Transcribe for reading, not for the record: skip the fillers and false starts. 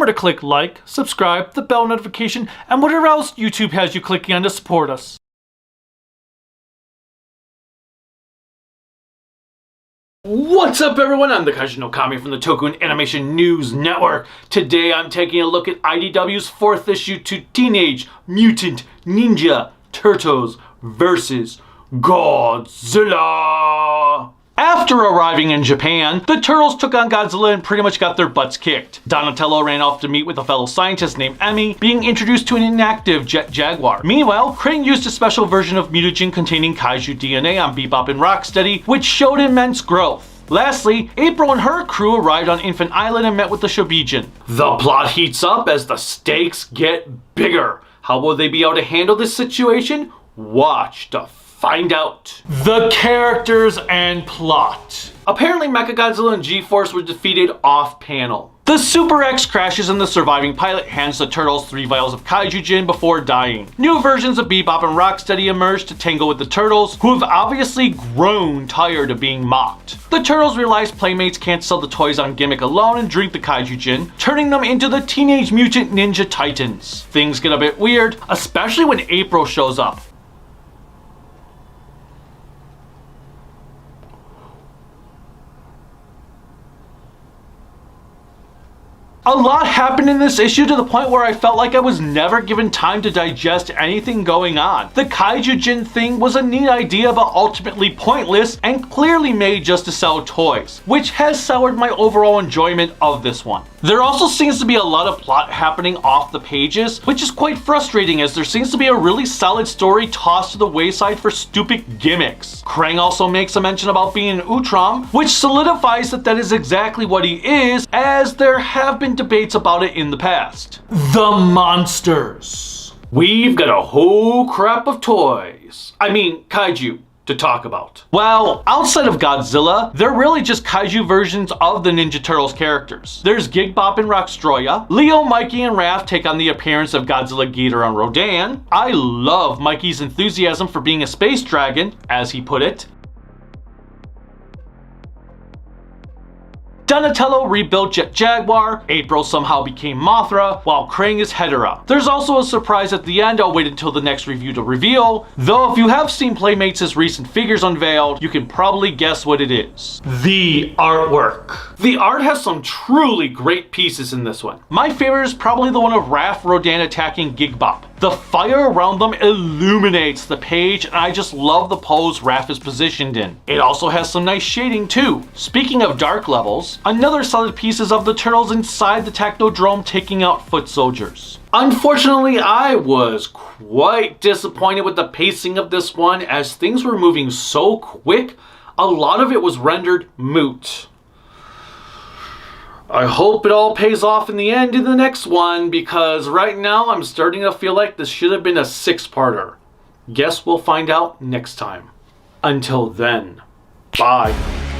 remember to click like, subscribe, the bell notification, and whatever else YouTube has you clicking on to support us. What's up everyone, I'm the Kaiju no Kami from the Toku and Animation News Network. Today I'm taking a look at IDW's 4th issue to Teenage Mutant Ninja Turtles vs. Godzilla. After arriving in Japan, the Turtles took on Godzilla and pretty much got their butts kicked. Donatello ran off to meet with a fellow scientist named Emmy, being introduced to an inactive jet jaguar. Meanwhile, Krang used a special version of mutagen containing kaiju DNA on Bebop and Rocksteady, which showed immense growth. Lastly, April and her crew arrived on Infant Island and met with the Shobijin. The plot heats up as the stakes get bigger. How will they be able to handle this situation? Watch to find out. The characters and plot. Apparently Mechagodzilla and G-Force were defeated off-panel. The Super X crashes and the surviving pilot hands the Turtles 3 vials of Kaiju-Jin before dying. New versions of Bebop and Rocksteady emerge to tangle with the Turtles, who have obviously grown tired of being mocked. The Turtles realize Playmates can't sell the toys on gimmick alone and drink the Kaiju-Jin, turning them into the Teenage Mutant Ninja Titans. Things get a bit weird, especially when April shows up. A lot happened in this issue to the point where I felt like I was never given time to digest anything going on. The Kaiju-Jin thing was a neat idea but ultimately pointless and clearly made just to sell toys, which has soured my overall enjoyment of this one. There also seems to be a lot of plot happening off the pages, which is quite frustrating as there seems to be a really solid story tossed to the wayside for stupid gimmicks. Krang also makes a mention about being an Utrom, which solidifies that is exactly what he is, as there have been debates about it in the past. The monsters. We've got a whole crap of toys. I mean, kaiju. To talk about. Well, outside of Godzilla, they're really just kaiju versions of the Ninja Turtles characters. There's Gigbop and Rockstroya. Leo, Mikey, and Raph take on the appearance of Godzilla, Ghidorah, and Rodan. I love Mikey's enthusiasm for being a space dragon, as he put it. Donatello rebuilt Jet Jaguar, April somehow became Mothra, while Krang is Hedorah. There's also a surprise at the end I'll wait until the next review to reveal, though if you have seen Playmates' recent figures unveiled, you can probably guess what it is. The artwork. The art has some truly great pieces in this one. My favorite is probably the one of Raph Rodan attacking Gigbop. The fire around them illuminates the page and I just love the pose Raph is positioned in. It also has some nice shading too. Speaking of dark levels, another solid piece is of the Turtles inside the Technodrome taking out foot soldiers. Unfortunately, I was quite disappointed with the pacing of this one as things were moving so quick, a lot of it was rendered moot. I hope it all pays off in the end in the next one, because right now I'm starting to feel like this should have been a 6-parter. Guess we'll find out next time. Until then, bye.